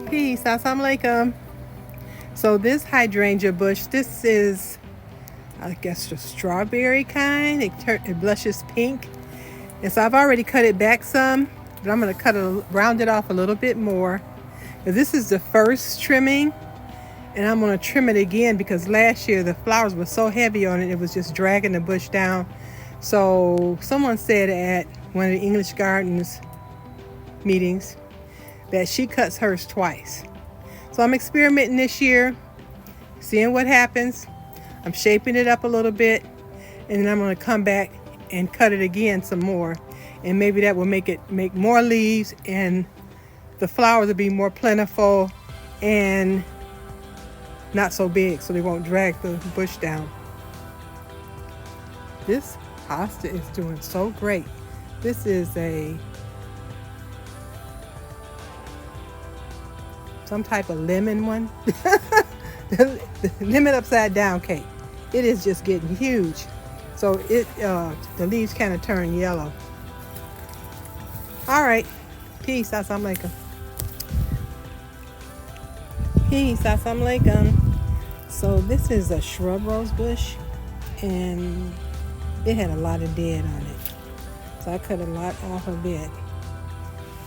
Peace. Assalamu alaikum. So this hydrangea bush, this is, I guess, the strawberry kind. It blushes pink. And so I've already cut it back some, but I'm going to round it off a little bit more. Now, this is the first trimming, and I'm going to trim it again because last year the flowers were so heavy on it, it was just dragging the bush down. So someone said at one of the English Gardens meetings that she cuts hers twice. So I'm experimenting this year, seeing what happens. I'm shaping it up a little bit, and then I'm going to come back and cut it again some more, and maybe that will make more leaves, and the flowers will be more plentiful and not so big, so they won't drag the bush down. This hosta is doing so great. This is some type of lemon one. The lemon upside down cake. It is just getting huge. So the leaves kind of turn yellow. All right. Peace. Assalamu alaikum. Peace. Assalamu alaikum. So this is a shrub rose bush, and it had a lot of dead on it. So I cut a lot off of it.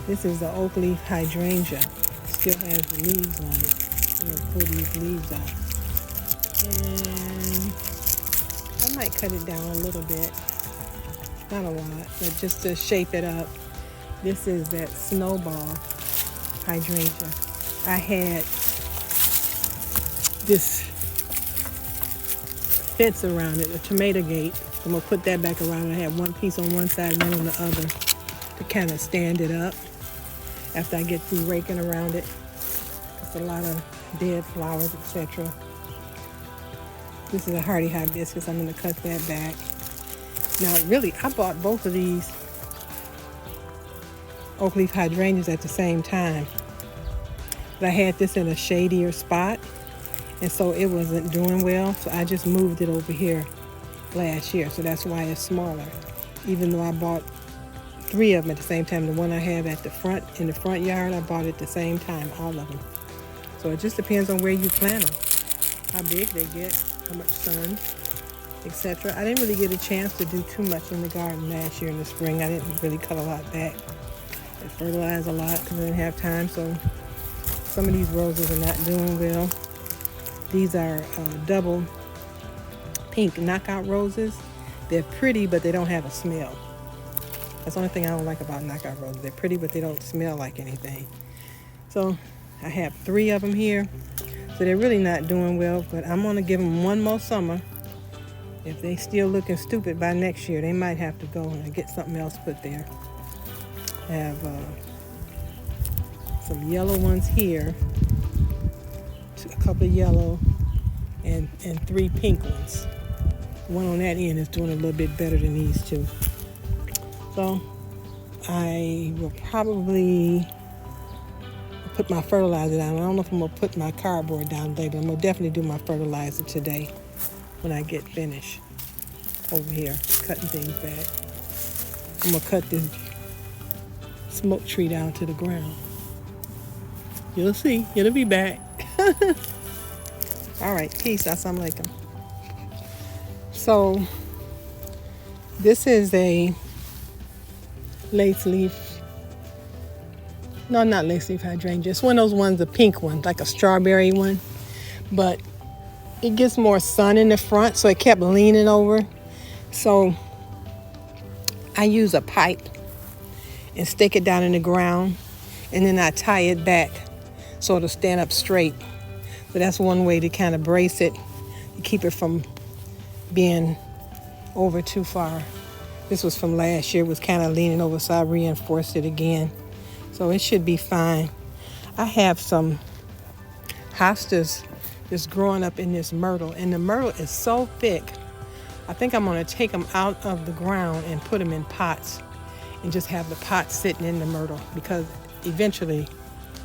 This is the oak leaf hydrangea. Still has the leaves on it. I'm going to pull these leaves out. And I might cut it down a little bit. Not a lot, but just to shape it up. This is that snowball hydrangea. I had this fence around it, a tomato gate. I'm going to put that back around. I have one piece on one side and one on the other to kind of stand it up after I get through raking around it. It's a lot of dead flowers, etc. This is a hardy hibiscus. I'm going to cut that back. Now, really, I bought both of these oak leaf hydrangeas at the same time. But I had this in a shadier spot, and so it wasn't doing well. So I just moved it over here last year. So that's why it's smaller. Even though I bought 3 of them at the same time. The one I have at the front, in the front yard, I bought at the same time, all of them. So it just depends on where you plant them, how big they get, how much sun, etc. I didn't really get a chance to do too much in the garden last year in the spring. I didn't really cut a lot back. I fertilized a lot because I didn't have time. So some of these roses are not doing well. These are double pink knockout roses. They're pretty, but they don't have a smell. That's the only thing I don't like about knockout roses. They're pretty, but they don't smell like anything. So I have 3 of them here. So they're really not doing well, but I'm going to give them one more summer. If they still looking stupid by next year, they might have to go and get something else put there. I have some yellow ones here, a couple of yellow, and 3 pink ones. One on that end is doing a little bit better than these 2. So I will probably put my fertilizer down. I don't know if I'm going to put my cardboard down today, but I'm going to definitely do my fertilizer today when I get finished over here cutting things back. I'm going to cut this smoke tree down to the ground. You'll see. It'll be back. All right. Peace. Assalamu alaikum. So this is a lace leaf. No, not lace leaf hydrangea. It's one of those ones, the pink one, like a strawberry one. But it gets more sun in the front, so it kept leaning over. So I use a pipe and stick it down in the ground, and then I tie it back so it'll stand up straight. So that's one way to kind of brace it, to keep it from being over too far. This was from last year. It was kind of leaning over, so I reinforced it again. So it should be fine. I have some hostas just growing up in this myrtle, and the myrtle is so thick. I think I'm going to take them out of the ground and put them in pots and just have the pots sitting in the myrtle, because eventually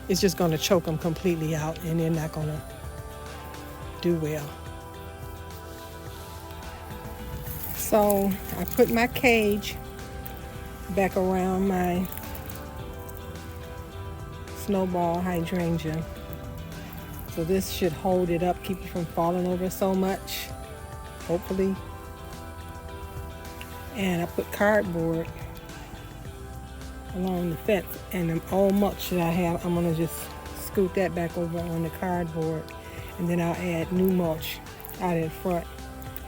it's just going to choke them completely out and they're not going to do well. So I put my cage back around my snowball hydrangea. So this should hold it up, keep it from falling over so much, hopefully. And I put cardboard along the fence, and the old mulch that I have, I'm gonna just scoot that back over on the cardboard, and then I'll add new mulch out in front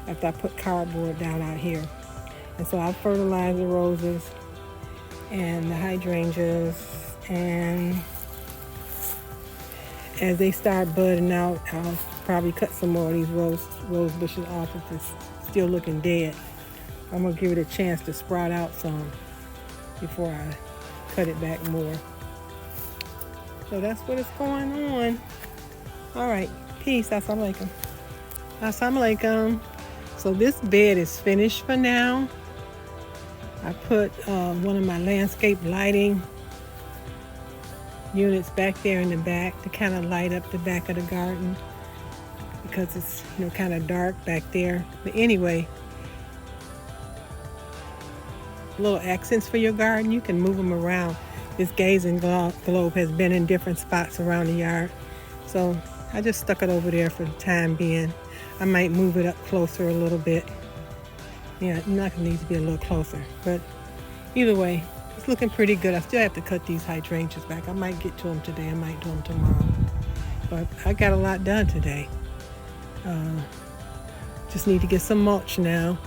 after I put cardboard down out here. And so I fertilize the roses and the hydrangeas, and as they start budding out, I'll probably cut some more of these rose bushes off if it's still looking dead. I'm gonna give it a chance to sprout out some before I cut it back more. So that's what is going on. All right, peace. Assalamu alaikum. Assalamu alaikum. So this bed is finished for now. I put one of my landscape lighting units back there in the back to kind of light up the back of the garden because it's kind of dark back there. But anyway, little accents for your garden, you can move them around. This gazing globe has been in different spots around the yard, so I just stuck it over there for the time being. I might move it up closer a little bit. Yeah, it needs to be a little closer, but either way, it's looking pretty good. I still have to cut these hydrangeas back. I might get to them today, I might do them tomorrow, but I got a lot done today. Just need to get some mulch now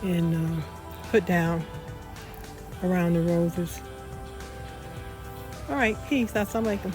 and put down around the roses. All right, peace. Assalamu alaikum.